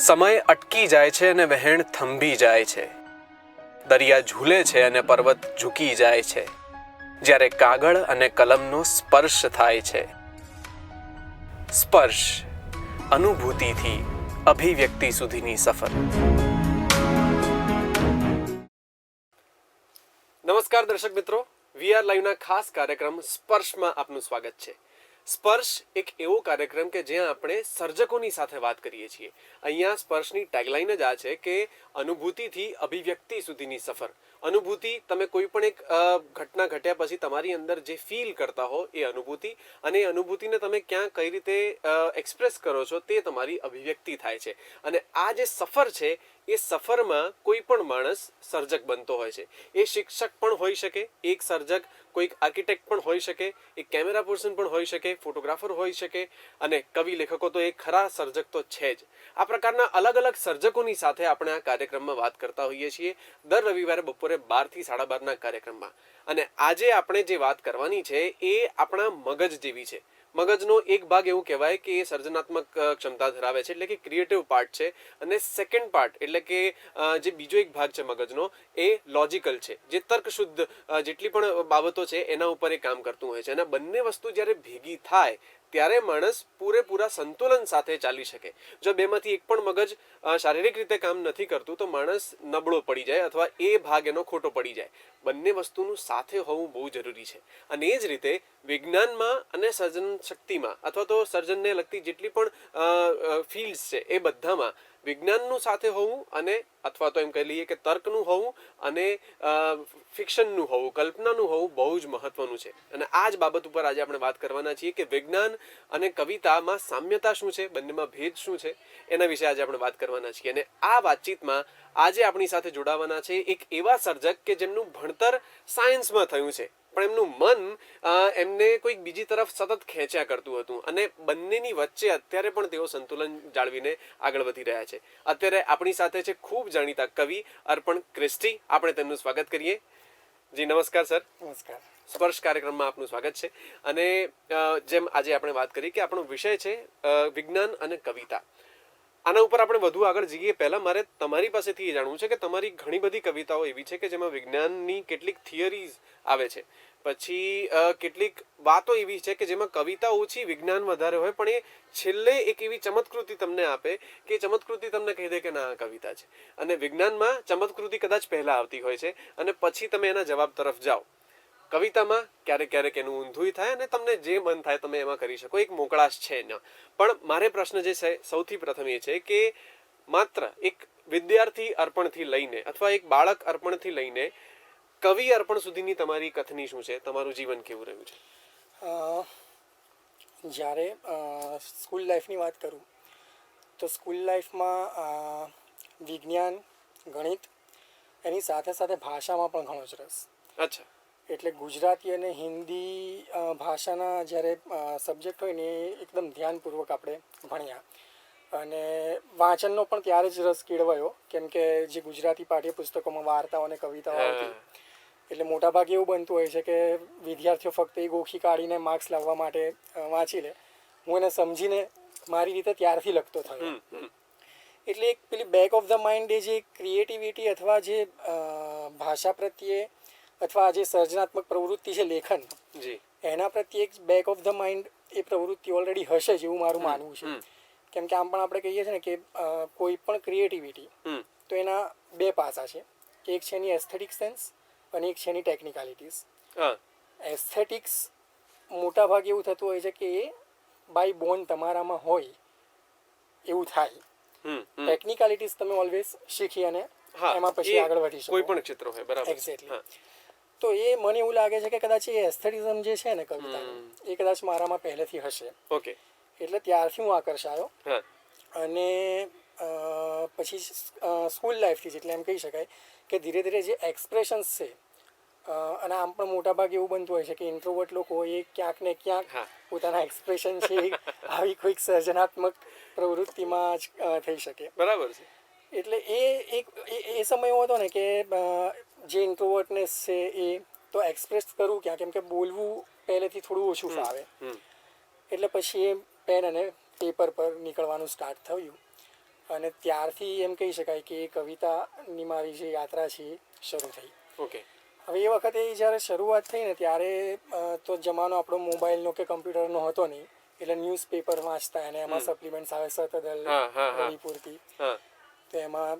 સમય અટકી જાય છે અને વહેણ થંભી જાય છે. દરિયા ઝૂલે છે અને પર્વત ઝૂકી જાય છે. જ્યારે કાગળ અને કલમનો સ્પર્શ થાય છે. સ્પર્શ, અનુભૂતિથી અભિવ્યક્તિ સુધીની સફર. નમસ્કાર દર્શક મિત્રો, વીઆર લાઈવના ખાસ કાર્યક્રમ સ્પર્શમાં આપનું સ્વાગત છે. સ્પર્શ એક એવો કાર્યક્રમ કે જ્યાં આપણે સર્જકોની સાથે વાત કરીએ છીએ. અહીંયા સ્પર્શની ટેગલાઇન જ આ છે કે અનુભૂતિથી અભિવ્યક્તિ સુધીની સફર. અનુભૂતિ, તમે કોઈ પણ એક ઘટના ઘટ્યા પછી તમારી અંદર જે ફીલ કરતા હો એ અનુભૂતિ, અને એ અનુભૂતિને તમે ક્યાં કઈ રીતે એક્સપ્રેસ કરો છો તે તમારી અભિવ્યક્તિ થાય છે. અને આ જે સફર છે એ સફરમાં કોઈ પણ માણસ સર્જક બનતો હોય છે. એ શિક્ષક પણ હોઈ શકે, એક સર્જક, કોઈક આર્કિટેક્ટ પણ હોઈ શકે, એક કેમેરા પર્સન પણ હોઈ શકે, ફોટોગ્રાફર હોઈ શકે, અને કવિ લેખકો તો એક ખરા સર્જક તો છે જ. આ પ્રકારના અલગ અલગ સર્જકોની સાથે આપણે આ કાર્યક્રમમાં વાત કરતા હોઈએ છીએ દર રવિવારે બપોરે 12 થી 12:30 કાર્યક્રમમાં. અને આજે આપણે જે વાત કરવાની છે એ આપણા મગજ જેવી છે. મગજનો એક ભાગ એવું કહેવાય કે એ સર્જનાત્મક ક્ષમતા ધરાવે છે, એટલે કે ક્રિએટિવ પાર્ટ છે. અને સેકન્ડ પાર્ટ એટલે કે જે બીજો એક ભાગ છે મગજનો, એ લોજિકલ છે, જે તર્કશુદ્ધ જેટલી પણ બાબતો છે એના ઉપર એ કામ કરતું હોય છે. અને બંને વસ્તુ જ્યારે ભેગી થાય ત્યારે માણસ પૂરેપૂરા સંતુલન સાથે ચાલી શકે. જો બેમાંથી એક પણ મગજ શારીરિક રીતે કામ નથી કરતું તો માણસ નબળો પડી જાય અથવા એ ભાગ એનો ખોટો પડી જાય. બંને વસ્તુનું સાથે હોવું બહુ જરૂરી છે. અને એ જ રીતે વિજ્ઞાનમાં અને સર્જન શક્તિમાં અથવા તો સર્જનને લગતી જેટલી પણ ફિલ્ડ્સ છે એ બધામાં વિજ્ઞાનનું સાથે હોવું, અને અથવા તો એમ કહી લઈએ કે તર્કનું હોવું અને ફિક્શનનું હોવું, કલ્પનાનું હોવું બહુ જ મહત્વનું છે. અને આ જ બાબત ઉપર આજે આપણે વાત કરવાના છીએ કે વિજ્ઞાન અને કવિતામાં સામ્યતા શું છે, બંનેમાં ભેદ શું છે, એના વિશે આજે આપણે વાત કરવાના છીએ. અને આ વાતચીતમાં આજે આપણી સાથે જોડાવાના છે એક એવા સર્જક કે જેમનું ભણતર સાયન્સમાં થયું છે, પણ એમનું મન એમને કોઈક બીજી તરફ સતત ખેંચ્યા કરતું હતું. અને બંનેની વચ્ચે અત્યારે પણ તેઓ સંતુલન જાળવીને આગળ વધી રહ્યા છે. અત્યારે આપણી સાથે છે ખૂબ જાણીતા કવિ અર્પણ ક્રિસ્ટી. આપણે તેમનું સ્વાગત કરીએ. જી નમસ્કાર સર. નમસ્કાર. સ્પર્શ કાર્યક્રમમાં આપનું સ્વાગત છે. અને જેમ આજે આપણે વાત કરી કે આપણો વિષય છે વિજ્ઞાન અને કવિતા. આના ઉપર આપણે વધુ આગળ જઈએ પહેલા મારે તમારી પાસેથી એ જાણવું છે કે તમારી ઘણી બધી કવિતાઓ એવી છે કે જેમાં વિજ્ઞાનની કેટલીક થિયરીઝ આવે છે, પછી કેટલીક વાતો એવી છે કે જેમાં કવિતા ઓછી વિજ્ઞાન વધારે હોય, પણ એ છેલ્લે એક એવી ચમત્કૃતિ તમને આપે કે ચમત્કૃતિ તમને કહી દે કે ના કવિતા છે. અને વિજ્ઞાનમાં ચમત્કૃતિ કદાચ પહેલા આવતી હોય છે અને પછી તમે એના જવાબ તરફ જાઓ. કવિતામાં ક્યારેક ક્યારેક એનું ઊંધું થાય અને તમને જે મન થાય તમે એમાં કરી શકો, એક મોકળાશ છે ન. પણ મારે પ્રશ્ન જે છે સૌથી પ્રથમ એ છે કે માત્ર એક વિદ્યાર્થી અર્પણથી લઈને અથવા એક બાળક અર્પણથી લઈને કવિ અર્પણ સુધીની તમારી કથની શું છે, તમારું જીવન કેવું રહ્યું છે? જ્યારે સ્કૂલ લાઈફની વાત કરું તો સ્કૂલ લાઈફમાં વિજ્ઞાન, ગણિત, એની સાથે સાથે ભાષામાં પણ ઘણો જ રસ. અચ્છા. એટલે ગુજરાતી અને હિન્દી ભાષાના જ્યારે સબ્જેક્ટ હોય ને એ એકદમ ધ્યાનપૂર્વક આપણે ભણ્યા. અને વાંચનનો પણ ત્યારે જ રસ કેળવાયો, કેમ કે જે ગુજરાતી પાઠ્યપુસ્તકોમાં વાર્તાઓ અને કવિતાઓ આવતી, એટલે મોટાભાગે એવું બનતું હોય છે કે વિદ્યાર્થીઓ ફક્ત એ ગોખી કાઢીને માર્ક્સ લાવવા માટે વાંચી લે. હું એને સમજીને મારી રીતે ત્યારથી લખતો થયો. એટલે એક પેલી બેક ઓફ ધ માઇન્ડ, એ જે ક્રિએટિવિટી અથવા જે ભાષા પ્રત્યે અથવા જે સર્જનાત્મક પ્રવૃત્તિ છે લેખન, એના પ્રત્યે એક બેક ઓફ ધ માઇન્ડ એ પ્રવૃત્તિ ઓલરેડી હશે જ એવું મારું માનવું છે. કેમ કે આમ પણ આપણે કહીએ છીએ ને કે કોઈ પણ ક્રિએટિવિટી તો એના બે પાસા છે. એક છે એની એસ્થેટિક સેન્સ અને એક છે એની ટેકનિકાલિટીઝ. એસ્થેટિક્સ મોટા ભાગે એવું થતું હોય છે કે એ બાય બોર્ન તમારામાં હોય એવું થાય. ટેકનિકાલિટીઝ તમે ઓલવેઝ શીખી અને એમાં પછી આગળ વધી શકો, કોઈ પણ ક્ષેત્ર હોય. બરાબર. એક્ઝેક્ટલી. તો એ મને એવું લાગે છે કે કદાચ એ એસ્થેટિઝમ જે છે ને કવિતાનું, એ કદાચ મારામાં પહેલેથી હશે. ઓકે. એટલે ત્યારથી હું આકર્ષાયો. અને પછી સ્કૂલ લાઈફથી જ, એટલે એમ કહી શકાય કે ધીરે ધીરે જે એક્સપ્રેશન્સ છે, અને આમ પણ મોટાભાગે એવું બનતું હોય છે કે ઇન્ટ્રોવર્ટ લોકો એ ક્યાંક ને ક્યાંક પોતાના એક્સપ્રેશન છે આવી કોઈક સર્જનાત્મક પ્રવૃત્તિમાં જ થઈ શકે. બરાબર છે. એટલે એ સમય એવો હતો ને કે જે ઇન્ટ્રોવર્ટનેસ છે એ તો એક્સપ્રેસ કરવું ક્યાં, કેમ કે બોલવું પહેલેથી થોડું ઓછું ફાવે. એટલે પછી એ પેન અને પેપર પર નીકળવાનું સ્ટાર્ટ થયું. અને ત્યારથી એમ કહી શકાય કે એ કવિતાની મારી જે યાત્રા છે એ શરૂ થઈ. ઓકે. હવે એ વખતે જ્યારે શરૂઆત થઈ ને ત્યારે તો જમાનો આપણો મોબાઈલનો કે કમ્પ્યુટરનો હતો નહીં, એટલે ન્યૂઝપેપર વાંચતા અને એમાં સપ્લિમેન્ટ્સ આવે સતદલ, રવિપૂર્તિ, તો એમાં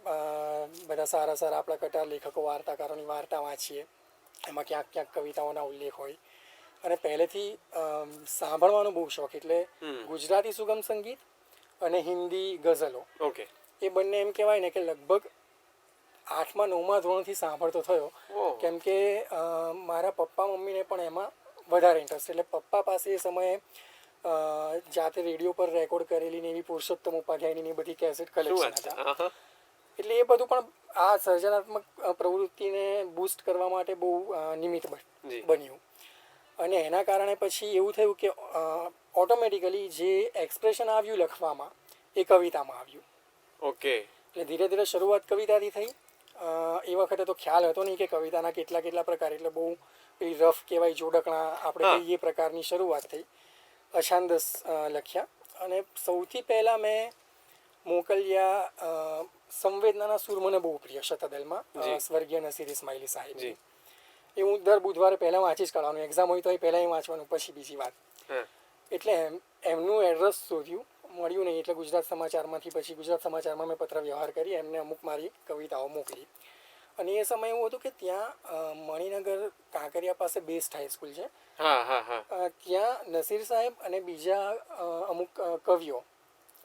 બધા સારા સારા આપણા કટાર લેખકો વાર્તાકારોની વાર્તા વાંચીએ, એમાં ક્યાંક ક્યાંક કવિતાઓના ઉલ્લેખ હોય. અને પહેલેથી સાંભળવાનો બહુ શોખ, એટલે ગુજરાતી સુગમ સંગીત અને હિન્દી ગઝલો, ઓકે, એ બંને એમ કહેવાય ને કે લગભગ 8મા 9મા ધોરણથી સાંભળતો થયો. કેમ કે મારા પપ્પા મમ્મીને પણ એમાં વધારે ઇન્ટરેસ્ટ, એટલે પપ્પા પાસે એ સમયે જાતે રેડિયો પર રેકોર્ડ કરેલી ને એવી પુરુષોત્તમ ઉપાધ્યાયની બધી કેસેટ કલેક્શન હતા. એટલે એ બધું પણ આ સર્જનાત્મક પ્રવૃત્તિને બૂસ્ટ કરવા માટે બહુ નિમિત્ત બન્યું. અને એના કારણે પછી એવું થયું કે ઓટોમેટિકલી જે એક્સપ્રેશન આવ્યું લખવામાં એ કવિતામાં આવ્યું. ઓકે. એટલે ધીરે ધીરે શરૂઆત કવિતાથી થઈ. એ વખતે તો ખ્યાલ હતો નહીં કે કવિતાના કેટલા પ્રકાર, એટલે બહુ પેલી રફ કહેવાય જોડકણા આપણે કહીએ એ પ્રકારની શરૂઆત થઈ. અછાંદસ લખ્યા અને સૌથી પહેલાં મેં મોકલ્યા સંવેદનાના સૂર, મને બહુ પ્રિય શતદલમાં, સ્વર્ગીય નસીર ઇસ્માઇલી સાહેબ. એ હું દર બુધવારે પહેલાં વાંચી જ કાઢવાનું, એક્ઝામ હોય તો એ પહેલાં વાંચવાનું, પછી બીજી વાત. એટલે એમનું એડ્રેસ શોધ્યું, મળ્યું નહીં, એટલે ગુજરાત સમાચારમાંથી પછી ગુજરાત સમાચારમાં મેં પત્ર વ્યવહાર કરી, એમને અમુક મારી કવિતાઓ મોકલી. અને એ સમય એવું હતું કે ત્યાં મણિનગર કાંકરિયા પાસે બેસ્ટ હાઈસ્કૂલ છે, ત્યાં નસીર સાહેબ અને બીજા અમુક કવિઓ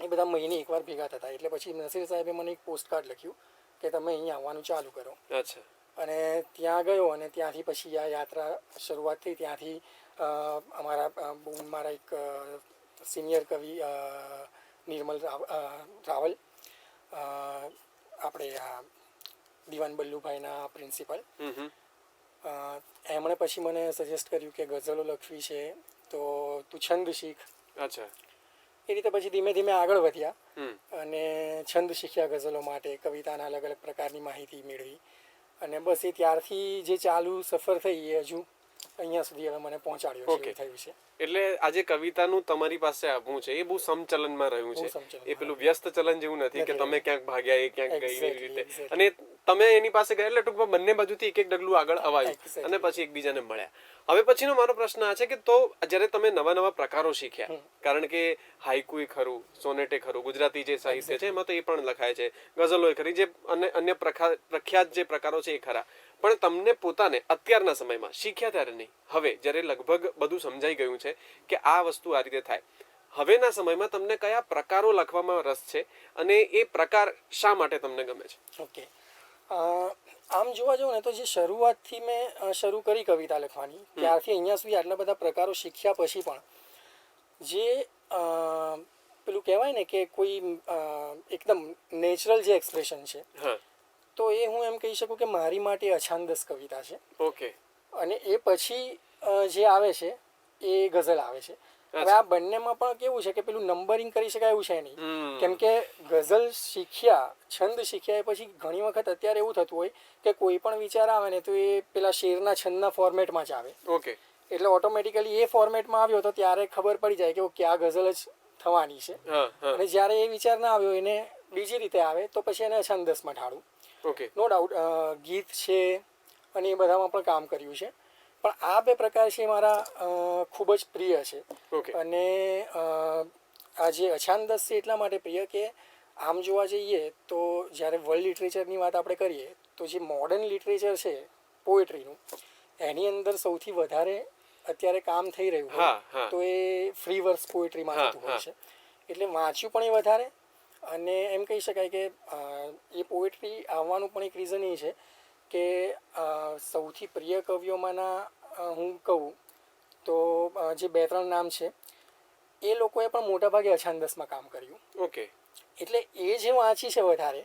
એ બધા મહિને એકવાર ભેગા થતા. એટલે પછી નસીર સાહેબે મને એક પોસ્ટકાર્ડ લખ્યું કે તમે અહીંયા આવવાનું ચાલુ કરો. અને ત્યાં ગયો અને ત્યાંથી પછી આ યાત્રા શરૂઆત થઈ. ત્યાંથી મારા એક સિનિયર કવિ નિર્મલ રાવલ, આપણે આ દિવાન બલ્લુભાઈના પ્રિન્સિપલ, એમણે પછી મને સજેસ્ટ કર્યું કે ગઝલો લખવી છે તો તું છંદ શીખ. એ રીતે પછી ધીમે ધીમે આગળ વધ્યા અને છંદ શીખ્યા ગઝલો માટે, કવિતાના અલગ અલગ પ્રકારની માહિતી મેળવી. અને બસ એ ત્યારથી જે ચાલુ સફર થઈ એ હજુ અહીંયા સુધી હવે મને પહોંચાડ્યો છે, થયું છે. એટલે આજે કવિતાનું તમારી પાસે આવવું છે એ બહુ સમચલનમાં રહ્યું છે, એ પેલું વ્યસ્ત ચલન જેવું નથી કે તમે ક્યાંક ભાગ્યા એ ક્યાંક ગઈ એવી રીતે. અને તમે એની પાસે ગયા એટલે ટૂંકમાં બંને બાજુથી એક એક ડગલું આગળ અવાયું અને પછી એકબીજાને મળ્યા. હવે પછીનો મારો પ્રશ્ન આ છે કે તો જ્યારે તમે નવા નવા પ્રકારો શીખ્યા, કારણ કે હાઈકુ ખરું, સોનેટે ખરું, ગુજરાતી જે સાહિત્ય છે એમાં તો એ પણ લખાય છે, ગઝલો ખરી, જે અન્ય પ્રખ્યાત જે પ્રકારો છે એ ખરા, પણ તમને પોતાને અત્યારના સમયમાં શીખ્યા ત્યારે નહીં, હવે જ્યારે લગભગ બધું સમજાઈ ગયું છે કે આ વસ્તુ આ રીતે થાય, હવેના સમયમાં તમને કયા પ્રકારો લખવામાં રસ છે અને એ પ્રકાર શા માટે તમને ગમે છે? ઓકે, આમ જોવા જાઉં ને તો જે શરૂઆતથી મેં શરૂ કરી કવિતા લખવાની, ત્યારથી અહીંયા સુધી આટલા બધા પ્રકારો શીખ્યા પછી પણ જે પેલું કહેવાય ને કે કોઈ એકદમ નેચરલ જે એક્સપ્રેશન છે, તો એ હું એમ કહી શકું કે મારી માટે અછાંદસ કવિતા છે. ઓકે. અને એ પછી જે આવે છે એ ગઝલ આવે છે. હવે આ બંનેમાં પણ કેવું છે કે પેલું નંબરિંગ કરી શકાય એવું છે નહીં, કેમ કે ગઝલ શીખ્યા, છંદ શીખ્યા એ પછી ઘણી વખત અત્યારે એવું થતું હોય કે કોઈ પણ વિચાર આવે ને તો એ પેલા શેરના છંદના ફોર્મેટમાં જ આવે. ઓકે. એટલે ઓટોમેટિકલી એ ફોર્મેટમાં આવ્યો તો ત્યારે ખબર પડી જાય કે આ ગઝલ જ થવાની છે. અને જ્યારે એ વિચાર ના આવ્યો એને બીજી રીતે આવે તો પછી એને અછાંદસમાં ઢાળું. નો ડાઉટ ગીત છે અને એ બધામાં પણ કામ કર્યું છે, પણ આ બે પ્રકાર છે મારા ખૂબ જ પ્રિય છે. અને આ જે અછાંદસ છે એટલા માટે પ્રિય કે આમ જોવા જઈએ તો જ્યારે વર્લ્ડ લિટરેચરની વાત આપણે કરીએ તો જે મોડર્ન લિટરેચર છે પોએટ્રીનું, એની અંદર સૌથી વધારે અત્યારે કામ થઈ રહ્યું હોય તો એ ફ્રી વર્સ પોએટ્રીમાં થતું હોય છે. એટલે વાંચ્યું પણ એ વધારે, અને એમ કહી શકાય કે એ પોએટ્રી આવવાનું પણ એક રીઝન એ છે કે સૌથી પ્રિય કવિઓમાંના હું કહું તો જે 2-3 નામ છે એ લોકોએ પણ મોટાભાગે અછાંદસમાં કામ કર્યું. ઓકે. એટલે એ જે વાંચી છે વધારે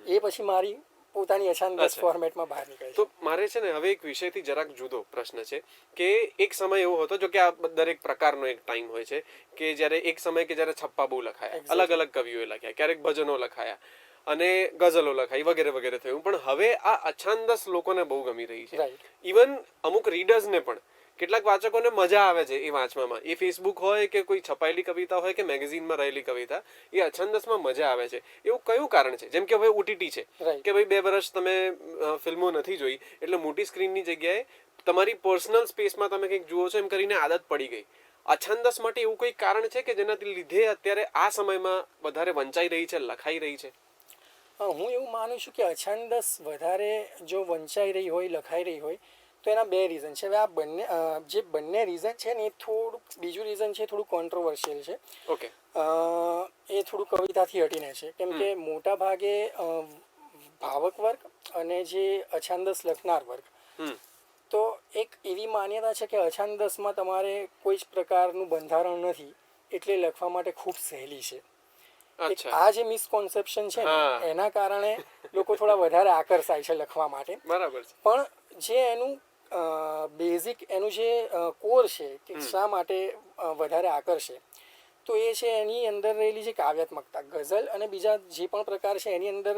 એ પછી મારી પોતાની અછાંદસ ફોર્મેટમાં બહાર નીકળે છે. તો મારે છે ને હવે એક વિષયથી જરાક જુદો પ્રશ્ન છે કે એક સમય એવો હતો, જો કે આ દરેક પ્રકારનો એક ટાઈમ હોય છે કે જ્યારે એક સમય કે જ્યારે છપ્પા બહુ લખાયા, અલગ અલગ કવિઓએ લખ્યા, ક્યારેક ભજનો લખાયા અને ગઝલો લખાઈ વગેરે વગેરે થયું, પણ હવે આ અછાંદસ લોકોને બહુ ગમી રહી છે. ઇવન અમુક રીડર્સને પણ કેટલાક વાચકોને મજા આવે છે એ વાંચવામાં, એ ફેસબુક હોય કે કોઈ છપાયેલી કવિતા હોય કે મેગેઝિનમાં રહેલી કવિતા, એ અછંદસમાં મજા આવે છે. એવું કયું કારણ છે? જેમ કે હવે ઓટીટી છે Right. કે ભાઈ 2 વર્ષ તમે ફિલ્મો નથી જોઈ એટલે મોટી સ્ક્રીનની જગ્યાએ તમારી પર્સનલ સ્પેસમાં તમે કંઈક જુઓ છો એમ કરીને આદત પડી ગઈ. અછંદસ માટે એવું કોઈ કારણ છે કે જેનાથી લીધે અત્યારે આ સમયમાં વધારે વંચાઈ રહી છે, લખાઈ રહી છે? હું એવું માનું છું કે અછંદસ વધારે જો વંચાઈ રહી હોય, લખાઈ રહી હોય, તો એના બે રીઝન છે. હવે આ બંને જે બંને રીઝન છે ને એ થોડુંક, બીજું રીઝન છે થોડું કોન્ટ્રોવર્શિયલ છે. ઓકે. એ થોડું કવિતાથી હટીને છે, કેમ કે મોટા ભાગે ભાવક વર્ગ અને જે અછંદસ લખનાર વર્ગ, તો એક એવી માન્યતા છે કે અછંદસમાં તમારે કોઈ જ પ્રકારનું બંધારણ નથી એટલે લખવા માટે ખૂબ સહેલી છે. અચ્છા. આ જે મિસકોન્સેપ્શન છે ને એના કારણે લોકો થોડા વધારે આકર્ષાય છે લખવા માટે. બરાબર છે. પણ જે એનું બેઝિક એનું જે કોર છે કે શા માટે વધારે આકર્ષે, તો એ છે એની અંદર રહેલી છે કાવ્યાત્મકતા. ગઝલ અને બીજા જે પણ પ્રકાર છે એની અંદર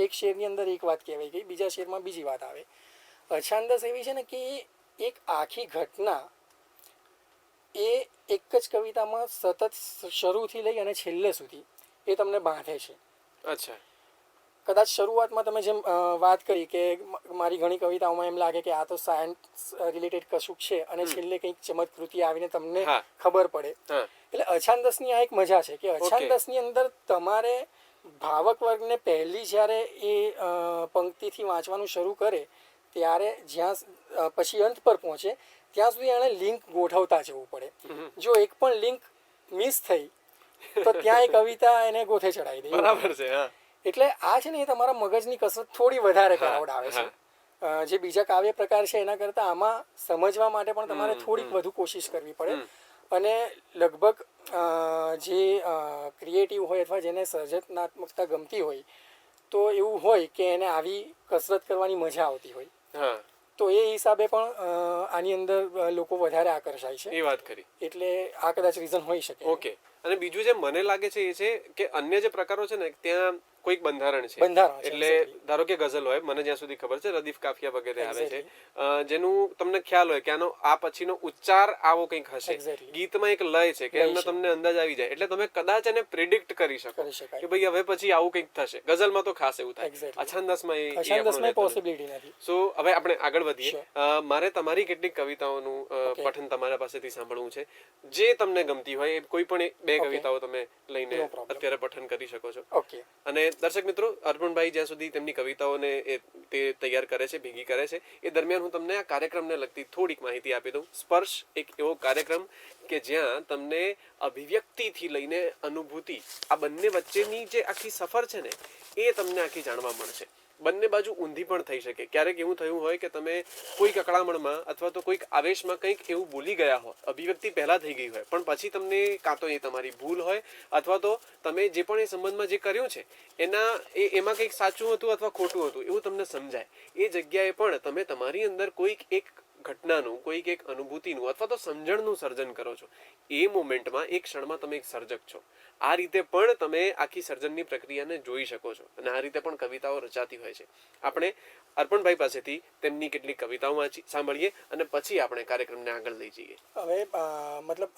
એક શેરની અંદર એક વાત કહેવાય ગઈ, બીજા શેરમાં બીજી વાત આવે. અછંદસ એવી છે ને કે એક આખી ઘટના એ એક જ કવિતામાં સતત શરૂથી લઈ અને છેલ્લે સુધી એ તમને બાંધે છે. અચ્છા. કદાચ શરૂઆતમાં તમે જેમ વાત કરી કે મારી ઘણી કવિતાઓમાં એમ લાગે કે આ તો સાયન્સ રિલેટેડ કશુંક છે અને છેલ્લે કંઈક ચમત્કૃતિ આવીને તમને ખબર પડે. એટલે અછંદસની આ એક મજા છે કે અછંદસની અંદર તમારે ભાવક વર્ગને પહેલી જ્યારે એ પંક્તિથી વાંચવાનું શરૂ કરે ત્યારે જ્યાં પછી અંત પર પહોંચે ત્યાં સુધી એણે લિંક ગોઠવતા જવું પડે. જો એક પણ લિંક મિસ થઈ તો ત્યાં એ કવિતા એને ગોથે ચડાવી દે. બરાબર છે. એટલે આ છે ને એ તમારા મગજની કસરત થોડી વધારે કરાવડાવે છે. જે બીજા કાવ્ય પ્રકાર છે એના કરતાં આમાં સમજવા માટે પણ તમારે થોડીક વધુ કોશિશ કરવી પડે. અને લગભગ જે ક્રિએટિવ હોય અથવા જેને સર્જનાત્મકતા ગમતી હોય તો એવું હોય કે એને આવી કસરત કરવાની મજા આવતી હોય, તો એ હિસાબે પણ આની અંદર લોકો વધારે આકર્ષાય છે. એ વાત કરી. એટલે આ કદાચ રીઝન હોઈ શકે. ઓકે. અને બીજું જે મને લાગે છે એ છે કે અન્ય જે પ્રકારો છે ને ત્યાં કોઈક બંધારણ છે. એટલે ધારો કે ગઝલ હોય, મને જ્યાં સુધી ખબર છે રદીફ કાફિયા વગેરે આવે છે, જેનું તમને ખ્યાલ હોય કે આનો આ પછીનો ઉચ્ચાર આવો કંઈક હશે. ગીતમાં એક લય છે કે એમને તમને અંદાજ આવી જાય એટલે તમે કદાચ એને પ્રિડિક્ટ કરી શકો કે ભાઈ હવે પછી આવું કંઈક થશે. ગઝલમાં તો ખાસ એવું થાય, અછંદસમાં પોસિબિલિટી નથી. સો હવે આપણે આગળ વધીએ. મારે તમારી કેટલીક કવિતાઓનું પઠન તમારા પાસેથી સાંભળવું છે. જે તમને ગમતી હોય કોઈ પણ બે કવિતાઓ તમે લઈને અત્યારે પઠન કરી શકો છો. અને દર્શક મિત્રો, અર્પણભાઈ જ્યાં સુધી તેમની કવિતાઓને તે તૈયાર કરે છે, ભેગી કરે છે, એ દરમિયાન હું તમને આ કાર્યક્રમને લગતી થોડીક માહિતી આપી દઉં. સ્પર્શ એક એવો કાર્યક્રમ કે જ્યાં તમને અભિવ્યક્તિથી લઈને અનુભૂતિ, આ બંને વચ્ચેની જે આખી સફર છે ને એ તમને આખી જાણવા મળશે. બંને બાજુ ઊંધી પણ થઈ શકે. ક્યારેક એવું થયું હોય કે તમે કોઈક અકળામણમાં અથવા તો કોઈક આવેશમાં કંઈક એવું બોલી ગયા હોય, અભિવ્યક્તિ પહેલા થઈ ગઈ હોય, પણ પછી તમને કાં તો એ તમારી ભૂલ હોય અથવા તો તમે જે પણ એ સંબંધમાં જે કર્યું છે એમાં કંઈક સાચું હતું અથવા ખોટું હતું એવું તમને સમજાય. એ જગ્યાએ પણ તમે તમારી અંદર કોઈક એક ઘટનાનું, કોઈક એક અનુભૂતિનું અથવા તો સમજણનું સર્જન કરો છો. એ મોમેન્ટમાં, એક ક્ષણમાં તમે એક સર્જક છો. આ રીતે પણ તમે આખી સર્જનની પ્રક્રિયાને જોઈ શકો છો અને આ રીતે પણ કવિતાઓ રચાતી હોય છે. આપણે અર્પણભાઈ પાસેથી તેમની કેટલીક કવિતાઓ સાંભળીએ અને પછી આપણે કાર્યક્રમને આગળ લઈ જઈએ. હવે મતલબ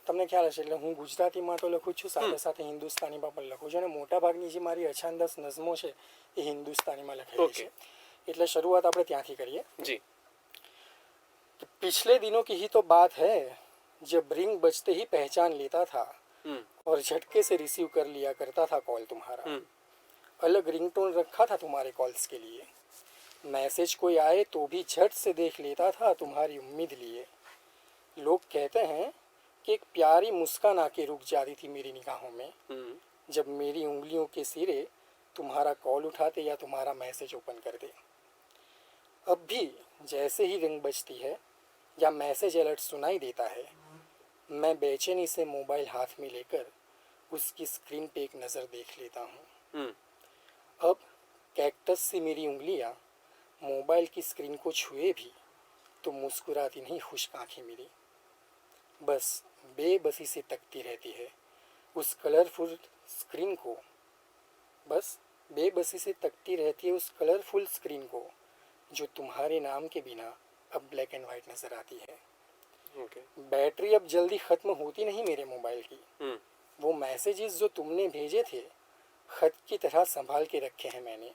તમને ખ્યાલ હશે, એટલે હું ગુજરાતીમાં તો લખું છું, સાથે સાથે હિન્દુસ્તાનીમાં પણ લખું છું અને મોટાભાગની જે મારી અછંદસ નઝમો છે એ હિન્દુસ્તાનીમાં લખેલી છે. એટલે શરૂઆત આપણે ત્યાંથી કરીએ. જી. पिछले दिनों की ही तो बात है जब रिंग बजते ही पहचान लेता था और झटके से रिसीव कर लिया करता था कॉल तुम्हारा. अलग रिंगटोन रखा था तुम्हारे कॉल्स के लिए. मैसेज कोई आए तो भी झट से देख लेता था तुम्हारी उम्मीद लिए. लोग कहते हैं कि एक प्यारी मुस्कान आके रुक जाती थी मेरी निगाहों में जब मेरी उंगलियों के सिरे तुम्हारा कॉल उठाते या तुम्हारा मैसेज ओपन कर दे. अब भी जैसे ही रिंग बजती है या मैसेज अलर्ट सुनाई देता है, मैं बेचैनी से मोबाइल हाथ में लेकर उसकी स्क्रीन पे एक नज़र देख लेता हूँ. अब कैक्टस सी मेरी उंगलियाँ मोबाइल की स्क्रीन को छुए भी तो मुस्कुराती नहीं खुश्क आँखें मेरी, बस बेबसी से तकती रहती है उस कलरफुल स्क्रीन को. बस बेबसी से तकती रहती है उस कलरफुल स्क्रीन को जो तुम्हारे नाम के बिना अब ब्लैक एंड वाइट नज़र आती है. ओके। बैटरी अब जल्दी ख़त्म होती नहीं मेरे मोबाइल की। हम्म। वो मैसेजेस जो तुमने भेजे थे खत की तरह संभाल के रखे हैं मैंने।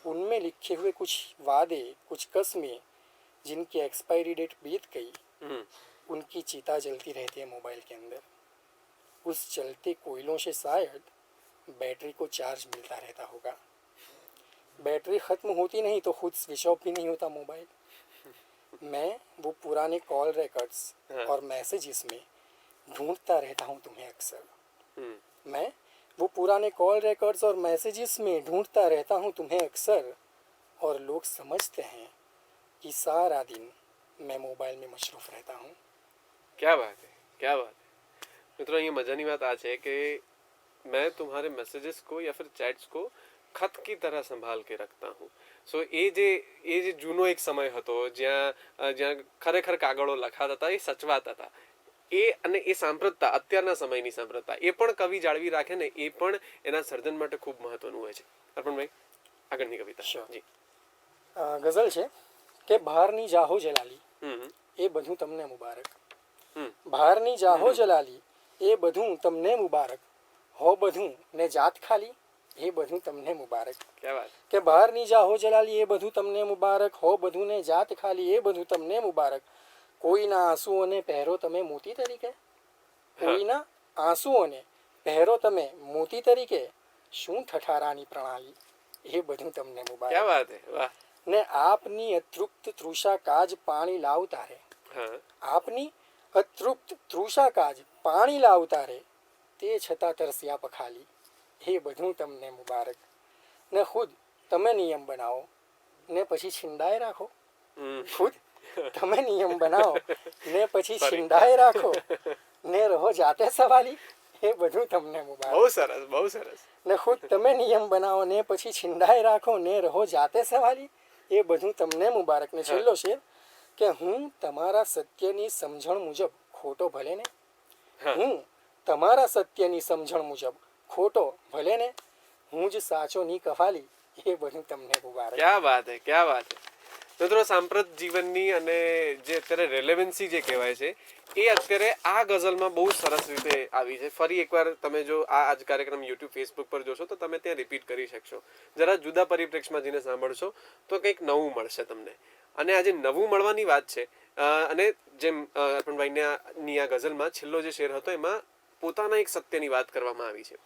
उनमें लिखे हुए कुछ वादे, कुछ कस्में जिनकी एक्सपायरी डेट बीत गई, हम्म। उनकी चिता जलती रहती है मोबाइल के अंदर। उस जलते कोयलों से शायद बैटरी को चार्ज मिलता रहता होगा। बैटरी ख़त्म होती नहीं तो खुद स्विच ऑफ भी नहीं होता मोबाइल। मैं वो पुराने कॉल रिकॉर्ड्स हाँ। और मैसेजेस में ढूंढता रहता हूँ तुम्हें अक्सर। हम्म। मैं वो पुराने कॉल रिकॉर्ड्स और मैसेजेस में ढूंढता रहता हूँ तुम्हें अक्सर। और लोग समझते हैं कि सारा दिन मैं मोबाइल में मशरूफ़ रहता हूँ। क्या बात है, क्या बात है મિત્રો। અહીંયા મજાની વાત આ છે કે मैं तुम्हारे मैसेजेस को या फिर चैट्स को खत की तरह संभाल के रखता हूँ। સો એ જે જૂનો એક સમય હતો જ્યાં ખરેખર કાગળો લખાતા હતા, એ સચવાતા હતા, એ અને એ સાંપ્રતતા, અત્યારના સમયની સાંપ્રતતા એ પણ કવિ જાળવી રાખે ને, એ પણ એના સર્જન માટે ખૂબ મહત્વનું હોય છે. અર્પણભાઈ, આગળની કવિતા. Sure. જી. ગઝલ છે કે બહારની જાહો જલાલી હમ. એ બધું તમને મુબારક. હમ. બહારની જાહો જલાલી એ બધું તમને મુબારક. હો બધું ને જાત ખાલી એ બધું તમને મુબારક. ક્યા વાત. કે બહારની જાહો જલાલી એ બધું તમને મુબારક. હો બધું ને જાત ખાલી એ બધું તમને મુબારક. કોઈના આંસુઓને પહેરો તમે મોતી તરીકે. કોઈના આંસુઓને પહેરો તમે મોતી તરીકે. શું ઠઠારાની પ્રણાલી એ બધું તમને મુબારક. ક્યા વાત હે, વાહ. ને આપની અતૃપ્ત તૃષા કાજ પાણી લાવતા રે. હા. આપની અતૃપ્ત તૃષા કાજ પાણી લાવતા રે. તે છતાં તરસ્યા પખાલી એ બધું તમને મુબારક. ને ખુદ તમે નિયમ બનાવો ને પછી છિંદાય રાખો. ખુદ તમે નિયમ બનાવો ને પછી છિંદાય રાખો ને રહો જાતે સવાલી એ બધું તમને મુબારક. બહુ સરસ, બહુ સરસ. ને ખુદ તમે નિયમ બનાવો ને પછી છિંદાય રાખો ને રહો જાતે સવાલી એ બધું તમને મુબારક. ને છેલ્લો શેર કે હું તમારા સત્યની સમજણ મુજબ ખોટો ભલે ને. હું તમારા સત્યની સમજણ મુજબ ખોટો ભલે ને. હું જ સાચો ની કફાલી એ બધું તમને મુબારક. ક્યા વાત હે, ક્યા વાત હે. મિત્રો, સાંપ્રત જીવનની અને જે અત્યારે રેલેવન્સી જે કહેવાય છે, એ અત્યારે આ ગઝલમાં બહુ સરસ રીતે આવી છે. ફરી એકવાર તમે જો આ જ કાર્યક્રમ યુટ્યુબ, ફેસબુક પર જોશો તો તમે ત્યાં રિપીટ કરી શકશો. જરા જુદા પરિપ્રેક્ષમાં જઈને સાંભળશો તો કંઈક નવું મળશે તમને. અને આજે નવું મળવાની વાત છે. અને જેમ અર્પણભાઈની આ ગઝલમાં છેલ્લો જે શેર હતો એમાં પોતાના એક સત્યની વાત કરવામાં આવી છે.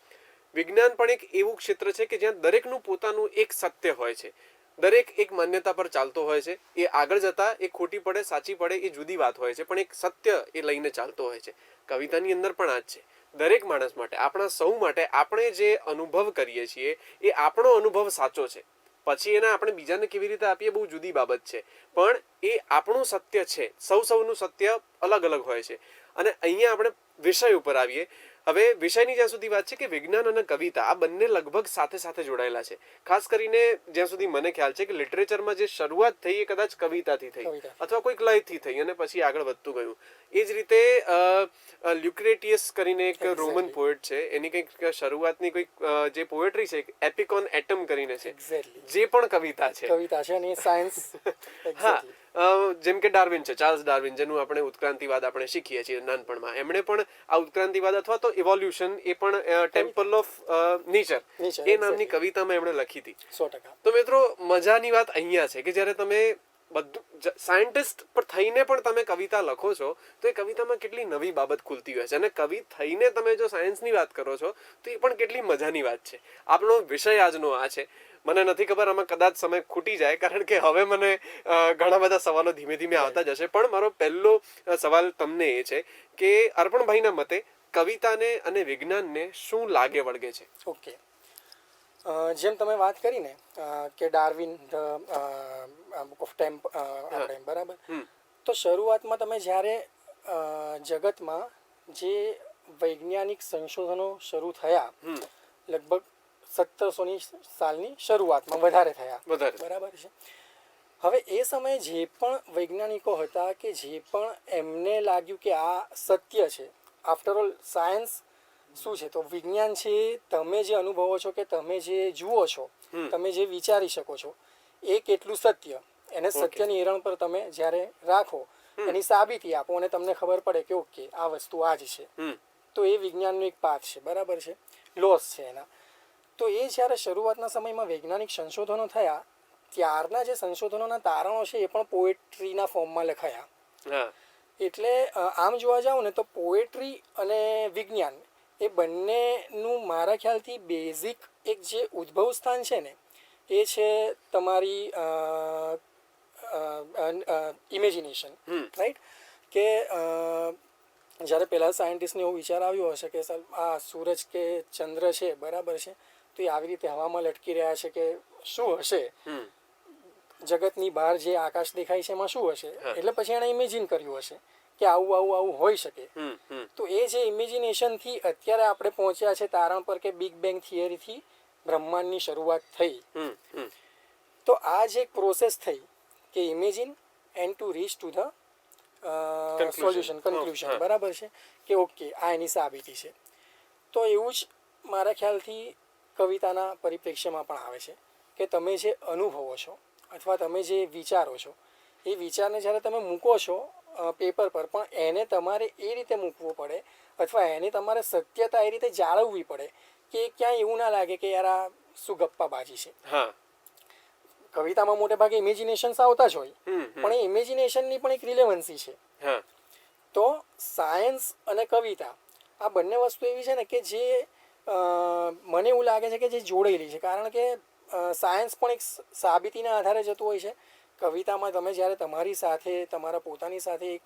વિજ્ઞાન પણ એક એવું ક્ષેત્ર છે કે જ્યાં દરેકનું પોતાનું એક સત્ય હોય છે. દરેક એક માન્યતા પર ચાલતો હોય છે. એ આગળ જતા એ ખોટી પડે, સાચી પડે, એ જુદી વાત હોય છે, પણ એક સત્ય એ લઈને ચાલતો હોય છે. કવિતાની અંદર પણ આ જ છે. દરેક માણસ માટે, આપણા સૌ માટે, આપણે જે અનુભવ કરીએ છીએ એ આપણો અનુભવ સાચો છે. પછી એના આપણે બીજાને કેવી રીતે આપીએ બહુ જુદી બાબત છે, પણ એ આપણું સત્ય છે. સૌનું સત્ય અલગ અલગ હોય છે. અને અહીંયા આપણે વિષય ઉપર આવીએ. હવે વિષયની જ્યાં સુધી વાત છે કે વિજ્ઞાન અને કવિતા આ બંને લગભગ સાથે સાથે જોડાયેલા છે. ખાસ કરીને જ્યાં સુધી મને ખ્યાલ છે કે લિટરેચરમાં જે શરૂઆત થઈ એ કદાચ કવિતાથી થઈ અથવા કોઈક લયથી થઈ અને પછી આગળ વધતું ગયું. એ જ રીતે લ્યુક્રેટિયસ કરીને એક રોમન પોએટ છે, એની કંઈક શરૂઆતની કોઈક જે પોએટ્રી છે, એપિકોન એટમ કરીને છે, જે પણ કવિતા છે. કવિતા છે અને સાયન્સ. હા, જેમ કે ડાર્વિન છે, ચાર્લ્સ ડાર્વિન, જેનું આપણે ઉત્ક્રાંતિવાદ આપણે શીખીએ છીએ નાનપણમાં. એમણે પણ આ ઉત્ક્રાંતિવાદ અથવા તો ઇવોલ્યુશન, એ પણ ટેમ્પલ ઓફ નેચર એ નામની કવિતામાં એમણે લખી હતી. 100%. તો મિત્રો, મજાની વાત અહીંયા છે કે જ્યારે તમે બધું સાયન્ટિસ્ટ પર થઈને પણ તમે કવિતા લખો છો તો એ કવિતામાં કેટલી નવી બાબત ખુલતી હોય છે. અને કવિ થઈને તમે જો સાયન્સની વાત કરો છો તો એ પણ કેટલી મજાની વાત છે. આપણો વિષય આજનો આ છે. મને નથી ખબર આમાં કદાચ સમય ખૂટી જાય, કારણ કે હવે મને ઘણા બધા સવાલો ધીમે ધીમે આવતા જશે. પણ મારો પહેલો સવાલ તમને એ છે કે અર્પણભાઈના મતે કવિતાને અને વિજ્ઞાનને શું લાગે વળગે છે? ઓકે, જેમ તમે વાત કરી ને કે ડાર્વિન બુક ઓફ ટેમ્પ આપણે, બરાબર. તો શરૂઆતમાં તમે જ્યારે જગતમાં જે વૈજ્ઞાનિક સંશોધનો શરૂ થયા, લગભગ 1700ની સાલની શરૂઆતમાં વધારે થયા, બરાબર છે. હવે એ સમયે જે પણ વૈજ્ઞાનિકો હતા કે જે પણ એમને લાગ્યું કે આ સત્ય છે, આફ્ટર ઓલ સાયન્સ શું છે તો વિજ્ઞાન છે, તમે જે અનુભવો છો કે તમે જે જુઓ છો, તમે જે વિચારી શકો છો એ કેટલું સત્ય, એને સત્યની એરણ પર તમે જ્યારે રાખો એની સાબિતી આપો અને તમને ખબર પડે કે ઓકે આ વસ્તુ આ જ છે, તો એ વિજ્ઞાનનો એક પાથ છે, બરાબર છે, લોસ છે એના. તો એ જ્યારે શરૂઆતના સમયમાં વૈજ્ઞાનિક સંશોધનો થયા ત્યારના જે સંશોધનોના તારણો છે એ પણ પોએટ્રીના ફોર્મમાં લખાયા. હા એટલે આમ જોવા જાવ ને તો પોએટ્રી અને વિજ્ઞાન એ બંનેનું મારા ખ્યાલથી બેઝિક એક જે ઉદ્ભવ સ્થાન છે ને એ છે તમારી ઇમેજિનેશન, રાઈટ? કે જ્યારે પહેલાં સાયન્ટિસ્ટને એવો વિચાર આવ્યો હશે કે સર આ સૂરજ કે ચંદ્ર છે, બરાબર છે, તો એ આવી રીતે હવામાં લટકી રહ્યા છે કે શું હશે, જગતની બહાર જે આકાશ દેખાય છે એમાં શું હશે, એટલે પછી એણે ઇમેજિન કર્યું હશે કે આવું આવું આવું હોઈ શકે. તો એ જે ઇમેજિનેશનથી અત્યારે આપણે પહોંચ્યા છે તારણ પર કે બિગ બેંગ થિયરીથી બ્રહ્માંડની શરૂઆત થઈ. તો આ જે એક પ્રોસેસ થઈ કે imagine and to reach to the solution, conclusion, બરાબર છે, કે ઓકે આ એની સાબિતી છે. તો એવું જ મારા ખ્યાલથી કવિતાના પરિપ્રેક્ષ્યમાં પણ આવે છે કે તમે જે અનુભવો છો અથવા તમે જે વિચારો છો એ વિચારને જ્યારે તમે મૂકો છો પેપર પર, પણ એને તમારે એ રીતે મૂકવો પડે અથવા એને તમારે સત્યતા એ રીતે જાળવવી પડે કે ક્યાંય એવું ના લાગે કે યાર આ શું ગપ્પાબાજી છે. કવિતામાં મોટે ભાગે ઇમેજિનેશન્સ આવતા જ હોય, પણ એ ઇમેજિનેશનની પણ એક રિલેવન્સી છે. તો સાયન્સ અને કવિતા આ બંને વસ્તુ એવી છે ને કે જે મને એવું લાગે છે કે જે જોડેલી છે, કારણ કે સાયન્સ પણ એક સાબિતીના આધારે જતું હોય છે. કવિતામાં તમે જ્યારે તમારી સાથે તમારા પોતાની સાથે એક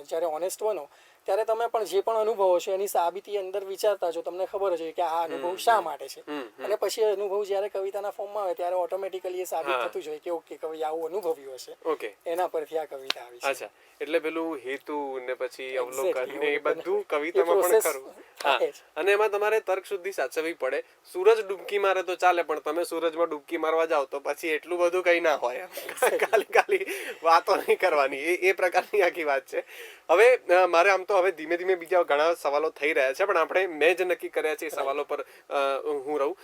જ્યારે ઓનેસ્ટ બનો ત્યારે તમે પણ જે પણ અનુભવો છો એની સાબિતી અંદર વિચારતા છો, તમને ખબર જ હોય કે આ અનુભવ શા માટે છે, અને પછી અનુભવ જ્યારે કવિતાના ફોર્મમાં આવે ત્યારે ઓટોમેટિકલી એ સાબિત થતું જ હોય કે ઓકે કવિ આવું અનુભવ્યું હશે, એના પરથી આ કવિતા આવી છે. અચ્છા, એટલે પેલું હેતુ ને પછી અવલોકન ને એ બધું કવિતામાં પણ ખરું. અને એમાં તમારે તર્ક શુદ્ધિ સાચવવી પડે. સૂરજ ડૂબકી મારે તો ચાલે, પણ તમે સૂરજમાં ડૂબકી મારવા જાઓ તો પછી એટલું બધું કઈ ના હોય, ખાલી વાતો નહીં કરવાની, એ પ્રકારની આખી વાત છે. હવે મારે આમ તો હવે ધીમે ધીમે બીજા ઘણા સવાલો થઈ રહ્યા છે, પણ મેં જે નક્કી કર્યા છે એ સવાલો પર હું રહું.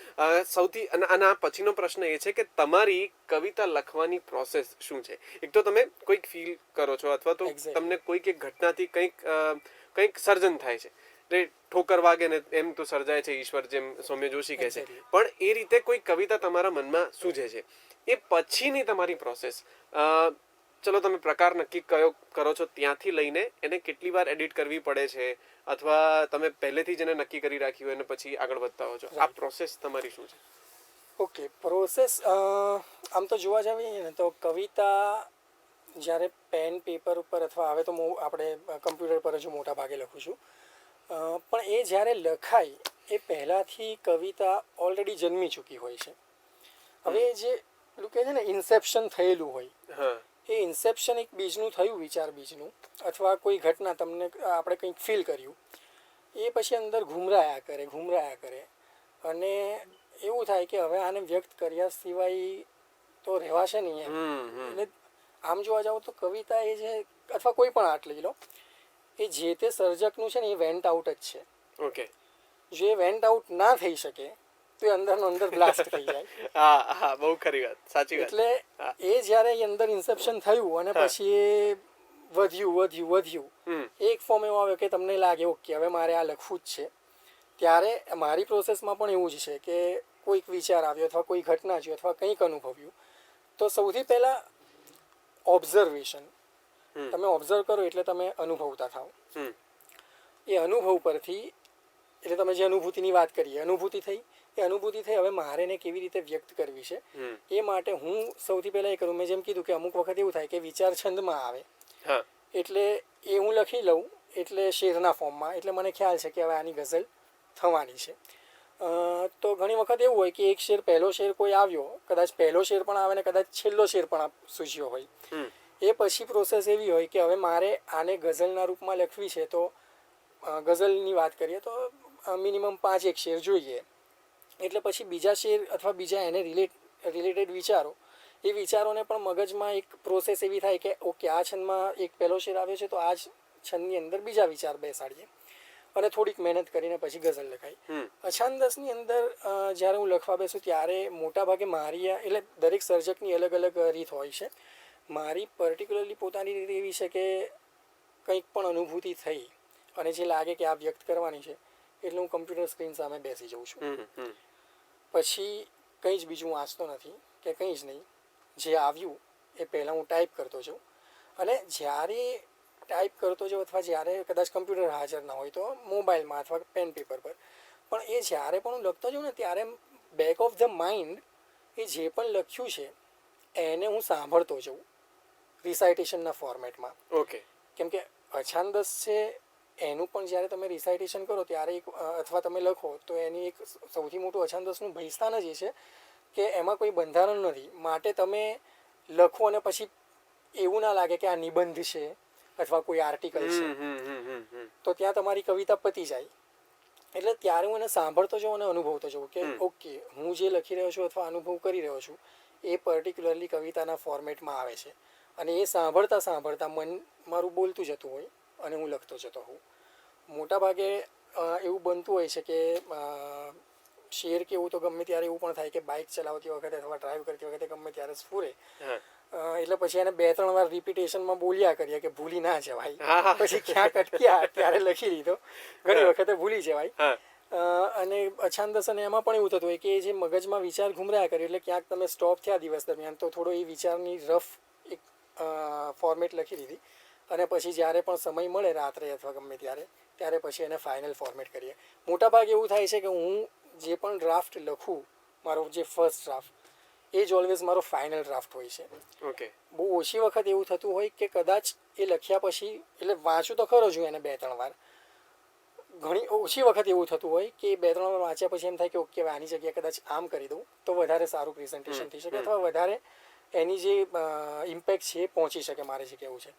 સૌથી અને આ પછીનો પ્રશ્ન એ છે કે તમારી કવિતા લખવાની પ્રોસેસ શું છે? એક તો તમે કોઈક ફીલ કરો છો અથવા તો તમને કોઈક એક ઘટનાથી કંઈક સર્જન થાય છે, એટલે ઠોકર વાગે ને એમ તો સર્જાય છે ઈશ્વર, જેમ સૌમ્ય જોશી કહે છે, પણ એ રીતે કોઈ કવિતા તમારા મનમાં સૂઝે છે, એ પછીની તમારી પ્રોસેસ, ચલો તમે પ્રકાર નક્કી કયો કરો છો ત્યાંથી લઈને એને કેટલી વાર એડિટ કરવી પડે છે, અથવા તમે પહેલેથી જ એને નક્કી કરી રાખ્યું અને પછી આગળ વધતા હો છો, આ પ્રોસેસ તમારી શું છે? ઓકે, પ્રોસેસ આમ તો જોવા જઈએ ને તો કવિતા જ્યારે પેન પેપર ઉપર અથવા હવે તો આપણે કમ્પ્યુટર પર જ મોટા ભાગે લખું છું, પણ એ જ્યારે લખાય એ પહેલાંથી કવિતા ઓલરેડી જન્મી ચૂકી હોય છે. હવે જે પેલું કહે છે ને ઇન્સેપ્શન થયેલું હોય, એ ઇન્સેપ્શન એક બીજનું થયું, વિચાર બીજનું, અથવા કોઈ ઘટના તમને આપણે કંઈક ફીલ કર્યું, એ પછી અંદર ઘૂમરાયા કરે અને એવું થાય કે હવે આને વ્યક્ત કર્યા સિવાય તો રહેવાશે નહીં એમ. એટલે આમ જોવા જાવ તો કવિતા એ છે અથવા કોઈ પણ આર્ટ લઈ લો, એ જે તે સર્જકનું છે ને એ વેન્ટ આઉટ જ છે. ઓકે, જો એ વેન્ટ આઉટ ના થઈ શકે તો એ અંદરનો અંદર બ્લાસ્ટ થઈ જાય. હા, બહુ ખરી વાત, સાચી વાત. એટલે એ જ્યારે એ અંદર ઇન્સેપ્શન થયું અને પછી એ વધ્યું એક ફોર્મ એવો આવ્યો કે તમને લાગે ઓકે હવે મારે આ લખવું જ છે. ત્યારે મારી પ્રોસેસમાં પણ એવું જ છે કે કોઈક વિચાર આવ્યો અથવા કોઈ ઘટના જોઈ અથવા કંઈક અનુભવ્યું, તો સૌથી પહેલાં ઓબ્ઝર્વેશન, તમે ઓબ્ઝર્વ કરો એટલે તમે અનુભવતા થાઓ. એ અનુભવ પરથી, એટલે તમે જે અનુભૂતિની વાત કરીએ, અનુભૂતિ થઈ, હવે મારે એને કેવી રીતે વ્યક્ત કરવી છે, એ માટે હું સૌથી પહેલાં એ કરું, મેં જેમ કીધું કે અમુક વખત એવું થાય કે વિચાર છંદમાં આવે, એટલે એ હું લખી લઉં એટલે શેરના ફોર્મમાં, એટલે મને ખ્યાલ છે કે હવે આની ગઝલ થવાની છે. તો ઘણી વખત એવું હોય કે એક શેર, પહેલો શેર કોઈ આવ્યો, કદાચ પહેલો શેર પણ આવે ને કદાચ છેલ્લો શેર પણ સૂઝ્યો હોય, એ પછી પ્રોસેસ એવી હોય કે હવે મારે આને ગઝલના રૂપમાં લખવી છે, તો ગઝલની વાત કરીએ તો મિનિમમ 5 શેર જોઈએ. એટલે પછી બીજા શેર અથવા બીજા એને રિલેટેડ વિચારો, એ વિચારોને પણ મગજમાં એક પ્રોસેસ એવી થાય કે ઓકે આ છંદમાં એક પહેલો શેર આવ્યો છે તો આ જ છંદની અંદર બીજા વિચાર બેસાડીએ અને થોડીક મહેનત કરીને પછી ગઝલ લખાય. અછાંદસની અંદર જ્યારે હું લખવા બેસું ત્યારે મોટાભાગે મારી, એટલે દરેક સર્જકની અલગ અલગ રીત હોય છે, મારી પર્ટિક્યુલરલી પોતાની રીતે એવી છે કે કંઈક પણ અનુભૂતિ થઈ અને જે લાગે કે આ વ્યક્ત કરવાની છે એટલે હું કમ્પ્યુટર સ્ક્રીન સામે બેસી જાઉં છું. પછી કંઈ જ બીજું વાંચતો નથી કે કંઈ જ નહીં. જે આવ્યું એ પહેલાં હું ટાઈપ કરતો જાઉં અને જ્યારે ટાઈપ કરતો જાઉં અથવા જ્યારે કદાચ કમ્પ્યુટર હાજર ના હોય તો મોબાઈલમાં અથવા પેન પેપર પર, પણ એ જ્યારે પણ હું લખતો જાઉં ને ત્યારે બેક ઓફ ધ માઇન્ડ એ જે પણ લખ્યું છે એને હું સાંભળતો જાઉં રિસાઇટેશનના ફોર્મેટમાં. ઓકે. કેમ કે અછાંદસ છે એનું પણ જ્યારે તમે રિસાઇટેશન કરો ત્યારે એક અથવા તમે લખો તો એની એક સૌથી મોટું અછાંદસનું ભયસ્થાન જ એ છે કે એમાં કોઈ બંધારણ નથી. માટે તમે લખો અને પછી એવું ના લાગે કે આ નિબંધ છે અથવા કોઈ આર્ટિકલ છે, તો ત્યાં તમારી કવિતા પતી જાય. એટલે ત્યારે હું એને સાંભળતો જાઉં અને અનુભવતો જાઉં કે ઓકે, હું જે લખી રહ્યો છું અથવા અનુભવ કરી રહ્યો છું એ પર્ટિક્યુલરલી કવિતાના ફોર્મેટમાં આવે છે અને એ સાંભળતા સાંભળતા મન મારું બોલતું જતું હોય અને હું લખતો જતો હોઉં. મોટાભાગે એવું બનતું હોય છે કે શેર કેવું તો ગમે ત્યારે એવું પણ થાય કે બાઇક ચલાવતી વખતે અથવા ડ્રાઈવ કરતી વખતે ગમે ત્યારે સ્ફુરે, એટલે પછી એને 2-3 વાર રિપીટેશનમાં બોલ્યા કરીએ કે ભૂલી ના જવાય. પછી ક્યાંક અટક્યા ત્યારે લખી દીધો, ઘણી વખતે ભૂલી જવાય. અને અછાંદસ અને એમાં પણ એવું થતું હોય કે જે મગજમાં વિચાર ઘૂમરાયા કરે એટલે ક્યાંક તમે સ્ટોપ થયા દિવસ દરમિયાન તો થોડો એ વિચારની રફ એક ફોર્મેટ લખી દીધી અને પછી જ્યારે પણ સમય મળે રાત્રે અથવા ગમે ત્યારે પછી એને ફાઇનલ ફોર્મેટ કરીએ. મોટાભાગે એવું થાય છે કે હું જે પણ ડ્રાફ્ટ લખું, મારો જે ફર્સ્ટ ડ્રાફ્ટ એ જ ઓલવેઝ મારો ફાઇનલ ડ્રાફ્ટ હોય છે. ઓકે. બહુ ઓછી વખત એવું થતું હોય કે કદાચ એ લખ્યા પછી એટલે વાંચું તો ખરો છું એને 2-3 વાર, ઘણી ઓછી વખત એવું થતું હોય કે 2-3 વાર વાંચ્યા પછી એમ થાય કે ઓકે આની જગ્યાએ કદાચ આમ કરી દઉં તો વધારે સારું પ્રેઝન્ટેશન થઈ શકે અથવા વધારે એની જે ઇમ્પેક્ટ છે એ પહોંચી શકે. મારે જે કહેવું છે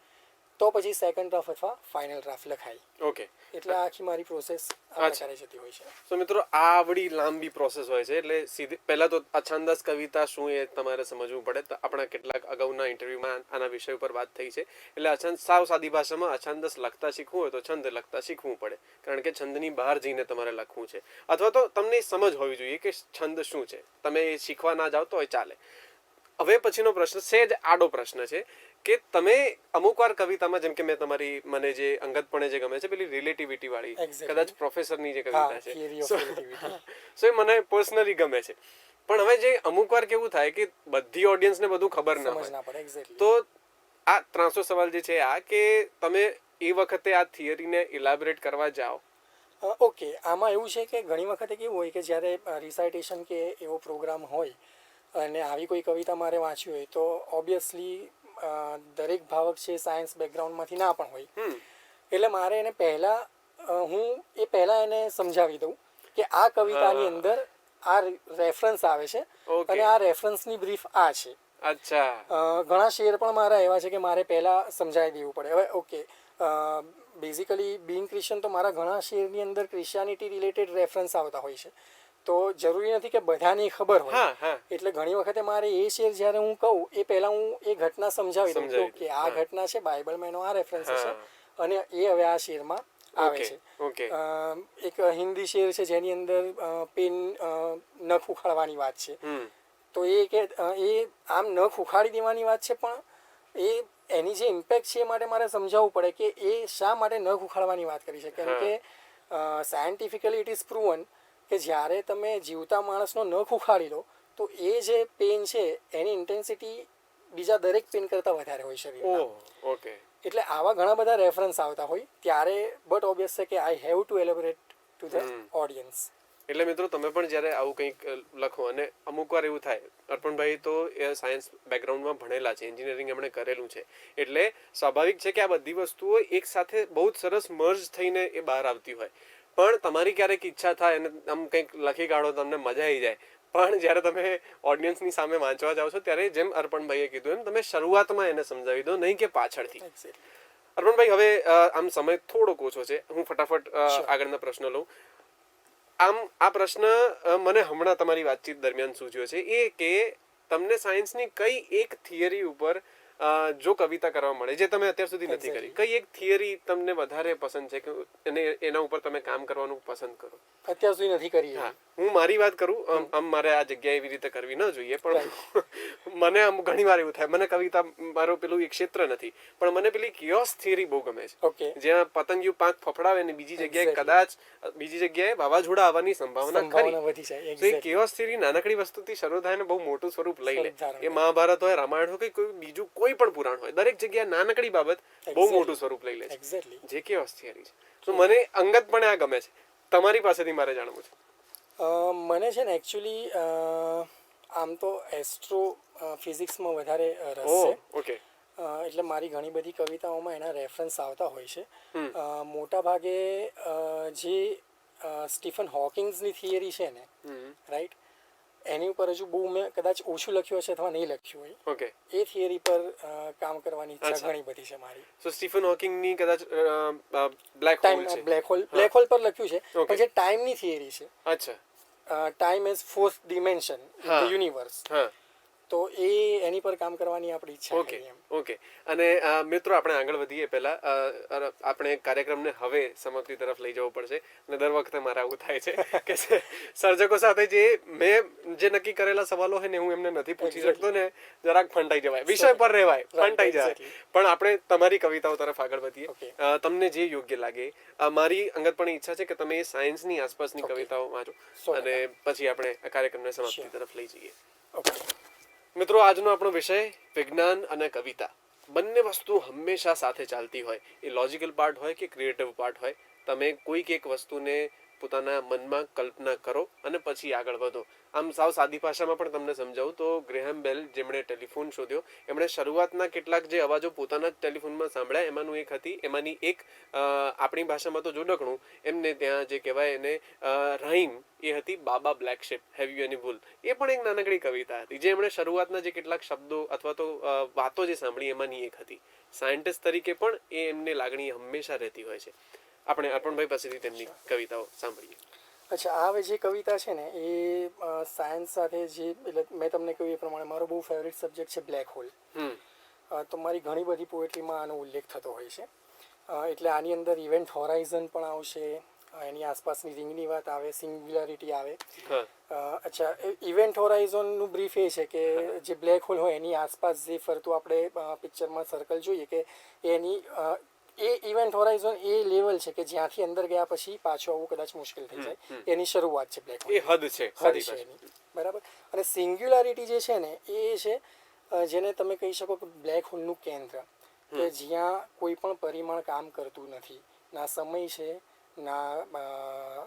તો પછી સેકન્ડ ડ્રાફ્ટ અથવા ફાઇનલ ડ્રાફ્ટ લખાય. ઓકે. એટલે આખી મારી પ્રોસેસ આ પ્રકારે જતી હોય છે. તો મિત્રો આ બડી લાંબી પ્રોસેસ હોય છે. એટલે સીધી પહેલાં તો અછાંદસ કવિતા શું એ તમારે સમજવું પડે. તો આપણા કેટલાક અગાઉના ઇન્ટરવ્યૂમાં આના વિષય ઉપર વાત થઈ છે. એટલે અછાંદ સાવ સાદી ભાષામાં અછાંદસ લખતા શીખવું હોય તો છંદ લખતા શીખવું પડે, કારણ કે છંદની બહાર જઈને તમારે લખવું છે. અથવા તો તમને સમજ હોવી જોઈએ કે છંદ શું છે. તમે શીખવા ના જાઓ તો એ ચાલે. હવે પછીનો પ્રશ્ન સહેજ આડો પ્રશ્ન છે કે તમે અમુક વાર કવિતામાં, જેમ કે મેં મને જે અંગતપણે જે ગમે છે પેલી રિલેટિવિટી વાળી, કદાચ પ્રોફેસરની જે કવિતા છે, સો એ મને પર્સનલી ગમે છે. પણ હવે જે અમુક વાર કેવું થાય કે બધી ઓડિયન્સને બધું ખબર ના હોય, તો આ 300 સવાલ જે છે આ કે તમે એ વખતે આ થિયરીને ઇલાબરેટ કરવા જાઓ. ઓકે, આમાં એવું છે કે ઘણી વખતે કેવું હોય કે જ્યારે રિસાઇટેશન કે એવો પ્રોગ્રામ હોય અને આવી કોઈ કવિતા મારે વાંચવી હોય તો ઓબ્વિયસલી દરેક ભાવક છે સાયન્સ બેકગ્રાઉન્ડમાંથી ના પણ હોય. એટલે મારે એને પહેલાં એને સમજાવી દઉં કે આ કવિતાની અંદર આ રેફરન્સ આવે છે અને આ રેફરન્સની બ્રીફ આ છે. અચ્છા. ઘણા શેર પણ મારા એવા છે કે મારે પહેલાં સમજાવી દેવું પડે. હવે ઓકે, બેઝિકલી બિંગ ક્રિશ્ચન તો મારા ઘણા શેરની અંદર ક્રિશ્ચિયાનિટી રિલેટેડ રેફરન્સ આવતા હોય છે, તો જરૂરી નથી કે બધાને ખબર હોય. એટલે ઘણી વખતે મારે એ શેર જ્યારે હું કહું એ પહેલાં હું એ ઘટના સમજાવી દઉં કે આ ઘટના છે, બાઇબલમાં એનો આ રેફરન્સ છે અને એ હવે આ શેરમાં આવે છે. એક હિન્દી શેર છે જેની અંદર પેન નખ ઉખાડવાની વાત છે, તો એ આમ નખ ઉખાડી દેવાની વાત છે, પણ એની જે ઇમ્પેક્ટ છે એ માટે મારે સમજાવવું પડે કે એ શા માટે નખ ઉખાડવાની વાત કરી છે. કેમ કે સાયન્ટિફિકલી ઇટ ઇઝ પ્રૂવન કે જ્યારે તમે જીવતા માણસનો નખ ઉખાડી લો તો એ જે પેન છે એની ઇન્ટેન્સિટી બીજા દરેક પેન કરતાં વધારે હોય શરીરમાં. ઓકે. એટલે આવા ઘણા બધા રેફરન્સ આવતા હોય ત્યારે બટ ઓબ્વિયસ છે કે I have to elaborate to the audience. એટલે મિત્રો તમે પણ જ્યારે આવું કંઈક લખો, અને અમુક વાર એવું થાય, અર્પણભાઈ તો એ સાયન્સ બેકગ્રાઉન્ડમાં ભણેલા છે, એન્જિનિયરિંગ એમણે કરેલું છે, એટલે સ્વાભાવિક છે કે આ બધી વસ્તુઓ એક સાથે બહુ જ સરસ મર્જ થઈને એ બહાર આવતી હોય. પણ તમારી ક્યારેક ઈચ્છા થાય અને આમ કંઈક લખી કાઢો, તમને મજા આવી જાય, પણ જ્યારે તમે ઓડિયન્સની સામે વાંચવા જાઓ છો ત્યારે જેમ અર્પણભાઈએ કીધું એમ તમે શરૂઆતમાં એને સમજાવી દો, નહીં કે પાછળથી. અર્પણભાઈ, હવે આમ સમય થોડોક ઓછો છે, હું ફટાફટ આગળના પ્રશ્નો લઉં. આમ આ પ્રશ્ન મને હમણાં તમારી વાતચીત દરમિયાન સૂચ્યો છે એ કે તમને સાયન્સની કઈ એક થિયરી ઉપર જો કવિતા કરવા મળે જે તમે અત્યાર સુધી નથી કરી, Exactly. કઈ એક થિયરી તમને વધારે પસંદ છે કે એના ઉપર તમે કામ કરવાનું પસંદ કરો? અત્યાર સુધી નથી કરી હા, એવી. હું મારી વાત કરું. આમ મારે આ જગ્યાએ એવી રીતે કરવી ન જોઈએ, પણ મને આમ ઘણી વાર એવું થાય, મને કવિતા મારો પેલું એક ક્ષેત્ર નથી, પણ મને પેલી કિયોસ થિયરી બહુ ગમે છે, ઓકે, જ્યાં પતંગિયું પાંખ ફફડાવે ને બીજી જગ્યાએ Exactly. કદાચ બીજી જગ્યાએ વાવાઝોડા આવવાની સંભાવના ખરી. સંભાવના વધી જાય. તો એ Exactly. કેઓસ થિયરી નાનકડી વસ્તુથી શરૂ થાય ને બહુ મોટું સ્વરૂપ લઈ લે. સ્વરૂપ ધારણ એ કરે. મહાભારત હોય, રામાયણ હોય, કે કોઈ બીજું કોઈ પણ પુરાણ હોય, દરેક જગ્યાએ નાનકડી બાબત બહુ Exactly. મોટું સ્વરૂપ લઈ લે છે, Exactly. જે કેઓસ થિયરી છે. તો મને અંગતપણે આ ગમે છે. તમારી પાસેથી મારે જાણવું છે. મને છે ને એકચ્યુઅલી આમ તો એસ્ટ્રો ફિઝિક્સમાં વધારે રસ ઓહ, છે. ઓકે. એટલે મારી ઘણી બધી કવિતાઓમાં એના રેફરન્સ આવતા હોય છે. હમ. મોટા ભાગે જે સ્ટીફન હોકિંગ્સની થિયરી છે ને, હમ. રાઈટ, એની ઉપર હજુ બહુ મેં કદાચ ઓછું લખ્યું હશે અથવા નહીં લખ્યું હોય. ઓકે. એ થિયરી પર કામ કરવાની ઈચ્છા અચ્છા. ઘણી બધી છે મારી. સો સ્ટીફન હોકિંગની કદાચ બ્લેક ટાઈમ હોલ છે. બ્લેક હોલ પર લખ્યું છે, Okay. પણ જે ટાઈમની થિયરી છે, અચ્છા. Time as fourth dimension in હા. ધ યુનિવર્સ, હા, તો એની પર કામ કરવાની આપણી ઈચ્છા ઓકે, છે એમ. ઓકે. અને મિત્રો, આપણે આગળ વધીએ પહેલા આપણે કાર્યક્રમને હવે સમાપ્તિ તરફ લઈ જવો પડશે. અને દર વખતે મારે આવું થાય છે કે સર્જકો સાથે જે મેં જે નક્કી કરેલા સવાલો હોય ને હું એમને નથી પૂછી Exactly. શકતો ને જરાક ફંટાઈ જવાય, વિષય પર રહેવાય, ફંટાઈ જાય. exactly. પણ આપણે તમારી કવિતાઓ તરફ આગળ વધીએ. Okay. તમને જે યોગ્ય લાગે. મારી અંગતપણે ઈચ્છા છે કે તમે સાયન્સની આસપાસની Okay. કવિતાઓ વાંચો 100%. અને પછી આપણે આ કાર્યક્રમને સમાપ્તિ Sure. તરફ લઈ જઈએ. ઓકે, મિત્રો, આજનો આપણો વિષય વિજ્ઞાન અને કવિતા. બંને વસ્તુ હંમેશા સાથે ચાલતી હોય. એ લોજિકલ પાર્ટ હોય કે ક્રિએટિવ પાર્ટ હોય, તમે કોઈક એક વસ્તુને પોતાના મનમાં કલ્પના કરો અને પછી આગળ વધો. આમ સાવ સાદી ભાષામાં પણ તમને સમજાવું તો ગ્રેહામ બેલ, જેમણે ટેલિફોન શોધ્યો, એમણે શરૂઆતના કેટલાક જે અવાજો પોતાના જ ટેલિફોનમાં સાંભળ્યા, એમાંની એક આપણી ભાષામાં તો જોડકણું, એમને ત્યાં જે કહેવાય એને રાઈમ, એ હતી બાબા બ્લેક શિપ, હેવ યુ એની ભૂલ. એ પણ એક નાનકડી કવિતા હતી, જે એમણે શરૂઆતના જે કેટલાક શબ્દો અથવા તો વાતો જે સાંભળી એમાંની એક હતી. સાયન્ટિસ્ટ તરીકે પણ એ એમને લાગણી હંમેશા રહેતી હોય છે. આપણે અર્પણભાઈ પાસેથી તેમની કવિતાઓ સાંભળીએ. અચ્છા, આ જે કવિતા છે ને એ સાયન્સ સાથે જે, એટલે મેં તમને કહ્યું એ પ્રમાણે મારો બહુ ફેવરેટ સબ્જેક્ટ છે બ્લેક હોલ. હમ. તો મારી ઘણી બધી પોએટ્રીમાં આનો ઉલ્લેખ થતો હોય છે. એટલે આની અંદર ઇવેન્ટ હોરાઇઝન પણ આવશે, એની આસપાસની રિંગની વાત આવે, સિંગ્યુલારિટી આવે. હા. અચ્છા, ઇવેન્ટ હોરાઇઝનનું બ્રીફ એ છે કે જે બ્લેક હોલ હોય એની આસપાસ જે ફરતું આપણે પિક્ચરમાં સર્કલ જોઈએ કે એની એ ઇવેન્ટ હોરાઇઝન એ લેવલ છે કે જ્યાંથી અંદર ગયા પછી પાછું આવવું કદાચ મુશ્કેલ થઈ જાય. એની શરૂઆત છે બ્લેક હોલ. એ હદ છે, હદ સાદી છે ભાષા. એની, બરાબર. અને સિંગ્યુલારિટી જે છે ને એ છે જેને તમે કહી શકો કે બ્લેક હોલનું કેન્દ્ર, કે જ્યાં કોઈ પણ પરિમાણ કામ કરતું નથી. ના સમય છે, ના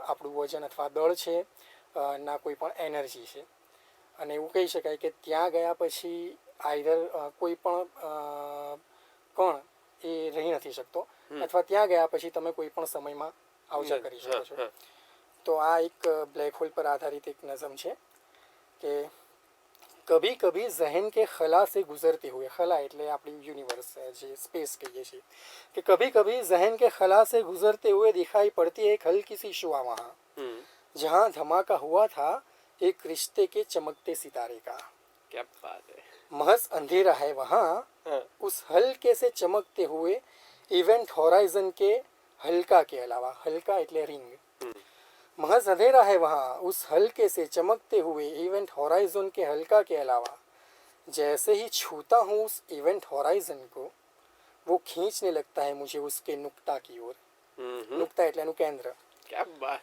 આપણું વજન અથવા દળ છે, ના કોઈ પણ એનર્જી છે. અને એવું કહી શકાય કે ત્યાં ગયા પછી આઈધર કોઈ પણ કણ એ રહી નથી શકતો, અથવા ત્યાં ગયા પછી તમે કોઈ પણ સમયમાં આવજા કરી શકો છો. તો આ એક બ્લેક હોલ પર આધારિત એક નઝમ છે કે કભી કભી ઝહન કે ખલા से गुजरते हुए, खला એટલે આપણી યુનિવર્સ જે સ્પેસ કહીએ છીએ, કે કભી કભી ઝહન કે ખલા से गुजरते हुए दिखाई पड़ती है एक हल्की सी शुआ वहाँ, जहाँ धमाका हुआ था एक रिश्ते के चमकते सितारे का, क्या बात है. महज अंधेरा है वहाँ उस हल्के से चमकते हुए इवेंट होराइजन के हल्का के अलावा, हल्का એટલે रिंग, महज अंधेरा है वहाँ उस हल्के से चमकते हुए इवेंट होराइजन के हल्का के अलावा, जैसे ही छूता हूँ उस इवेंट होराइजन को वो खींचने लगता है मुझे उसके नुक्ता की ओर. નુક્તા એટલે એનું કેન્દ્ર. क्या बात.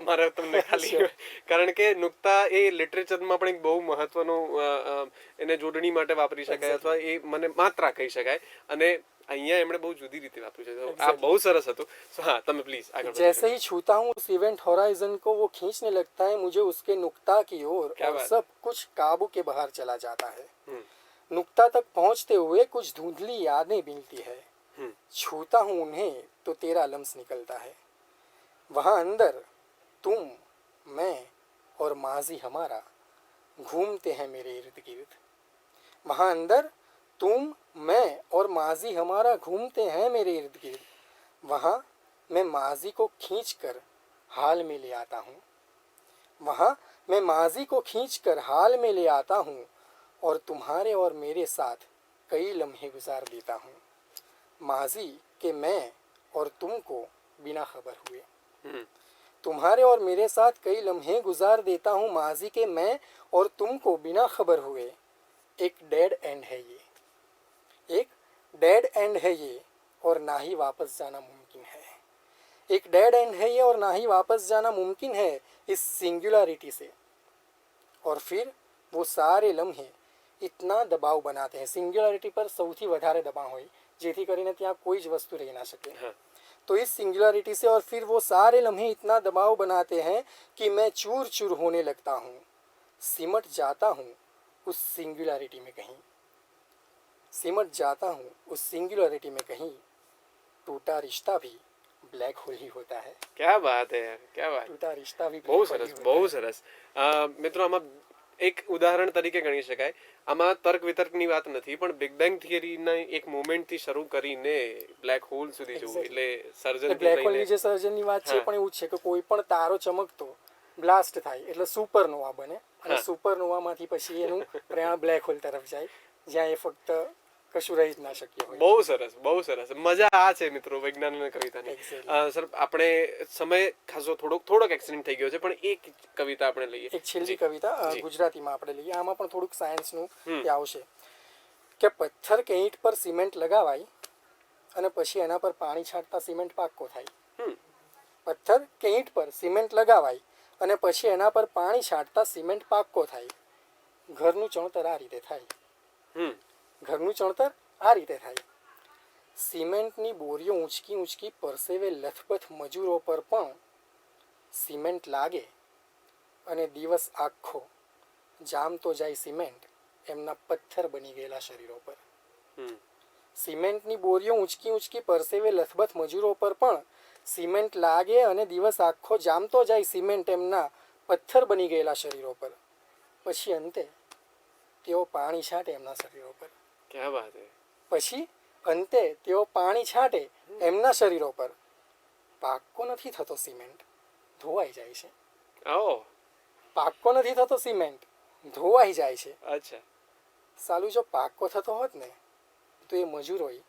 મારે તમને ખાલી કારણ કે નુક્તા એ લિટરેચરમાં પણ એક બહુ મહત્વનું એને જોડણી માટે વાપરી શકાય, અથવા એ મને માત્રા કહી શકાય, અને અહીંયા એમણે બહુ જુદી રીતે વાપર્યું છે. આ બહુ સરસ હતું. હા, તમે પ્લીઝ આગળ. जैसे ही छूता हूँ उस इवेंट होराइजन को वो खींचने लगता है मुझे उसके नुक्ता की ओर और सब कुछ काबू के बाहर चला जाता है. नुक्ता तक पहुँचते हुए कुछ धुंधली यादें मिलती है, छूता हूँ उन्हें तो तेरा लम्स निकलता है. वहाँ अंदर तुम, मैं और माजी हमारा घूमते हैं मेरे इर्द गिर्द. वहाँ अंदर तुम, मैं और माजी हमारा घूमते हैं मेरे इर्द गिर्द. वहाँ मैं माजी को खींचकर हाल में ले आता हूँ. वहाँ मैं माजी को खींचकर हाल में ले आता हूँ और तुम्हारे और मेरे साथ कई लम्हे गुजार देता हूँ माजी के मैं और तुमको बिना खबर हुए। तुम्हारे और मेरे साथ कई लम्हे गुजार देता हूँ माजी के मैं और तुमको बिना खबर हुए। एक डेड एंड है ये, एक डेड एंड है ये और ना ही वापस जाना मुमकिन है। एक डेड एंड है ये और ना ही वापस जाना मुमकिन है इस सिंगुलरिटी से। और फिर वो सारे लम्हे इतना दबाव बनाते हैं, सिंग्युलरिटी पर સૌથી વધારે દબાણ હોય જેથી કરીને ત્યાં કોઈ જ વસ્તુ રહી ના શકે। तो इस सिंगुलरिटी से और फिर वो सारे लम्हे इतना दबाव बनाते हैं कि मैं चूर चूर होने लगता हूँ, सिमट जाता हूँ उस सिंगुलरिटी में कहीं, सिमट जाता हूँ उस सिंगुलरिटी में कहीं। टूटा रिश्ता भी ब्लैक होल ही होता है। क्या बात है यार, क्या बात। टूटा रिश्ता भी બહુ સરસ, બહુ સરસ। મિત્રો આમાં એક ઉદાહરણ તરીકે ગણી શકાય, આમાં તર્ક વિતર્કની વાત નથી, પણ બિગ બેંગ થિયરીના એક મોમેન્ટથી શરૂ કરીને બ્લેક હોલ સુધી જવું, એટલે સર્જન બ્લેક હોલની જે સર્જનની વાત છે પણ એવું જ છે કે કોઈ પણ તારો ચમકતો બ્લાસ્ટ થાય એટલે સુપરનોવા બને અને સુપરનોવામાંથી પછી એનું પ્રયાણ બ્લેક હોલ તરફ જાય જ્યાં એ ફક્ત કશું રહી જ ના શક્ય હોય। બહુ સરસ, બહુ સરસ। મજા આ છે મિત્રો વિજ્ઞાન અને કવિતાની। સર આપણે સમય ખાસો થોડોક એક્સિડન્ટ થઈ ગયો છે, પણ એક કવિતા આપણે લઈએ। એક છેલ્લી કવિતા ગુજરાતીમાં આપણે લઈએ, આમાં પણ થોડુંક સાયન્સનું એ આવશે કે પથ્થર કે ઈંટ પર સિમેન્ટ લગાવાય અને પછી એના પર પાણી છાંટતા સિમેન્ટ પાક્કો થાય। પથ્થર કે ઈંટ પર સિમેન્ટ લગાવાય અને પછી એના પર પાણી છાંટતા સિમેન્ટ પાક્કો થાય। ઘરનું ચણતર આ રીતે થાય, ઘરનું ચણતર આ રીતે થાય। સિમેન્ટની બોરીઓ ઊંચકી ઊંચકી પરસેવે લથપથ મજૂરો પર પણ સિમેન્ટ લાગે અને દિવસ આખો જામતો જાય સિમેન્ટ એમના પથ્થર બની ગયેલા શરીરો પર। સિમેન્ટની બોરીઓ ઊંચકી ઊંચકી પરસેવે લથબથ મજૂરો પર પણ સિમેન્ટ લાગે અને દિવસ આખો જામતો જાય સિમેન્ટ એમના પથ્થર બની ગયેલા શરીરો પર। પછી અંતે તેઓ પાણી છાંટે એમના શરીરો પર। क्या बात है। પછી અંતે તેઓ પાણી છાંટે એમના શરીરો પર। પાક્કો નથી થતો સિમેન્ટ, ધોવાઈ જાય છે। ओ પાક્કો નથી થતો સિમેન્ટ, ધોવાઈ જાય છે। अच्छा। સાલું જો પાક્કો થતો હોત ને તો એ મજૂરોએ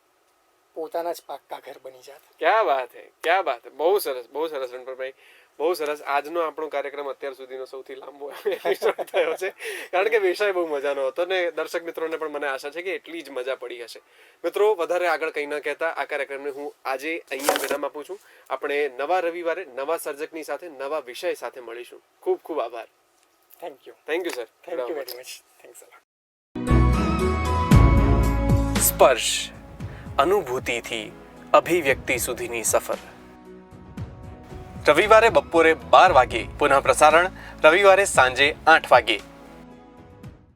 પોતાના જ પાક્કા ઘર બની જાત। क्या बात है, क्या बात है। બહુ સરસ રણપતભાઈ, બહુ સરસ। આજનો આપણો કાર્યક્રમ અત્યાર સુધીનો સૌથી લાંબો એપિસોડ થયો છે, કારણ કે વિષય બહુ મજાનો હતો ને દર્શક મિત્રોને પણ મને આશા છે કે એટલી જ મજા પડી હશે। મિત્રો વધારે આગળ કંઈ ન કહેતા આ કાર્યક્રમને હું આજે અહીંયા વિરામ આપું છું। આપણે નવા રવિવારે નવા સર્જકની સાથે નવા વિષય સાથે મળીશું। ખૂબ ખૂબ આભાર। Thank you sir. Thank you very much, thanks a lot. સ્પર્શ, અનુભૂતિથી અભિવ્યક્તિ સુધીની સફર। રવિવારે બપોરે 12 વાગે, પુનઃ પ્રસારણ રવિવારે સાંજે 8 વાગે।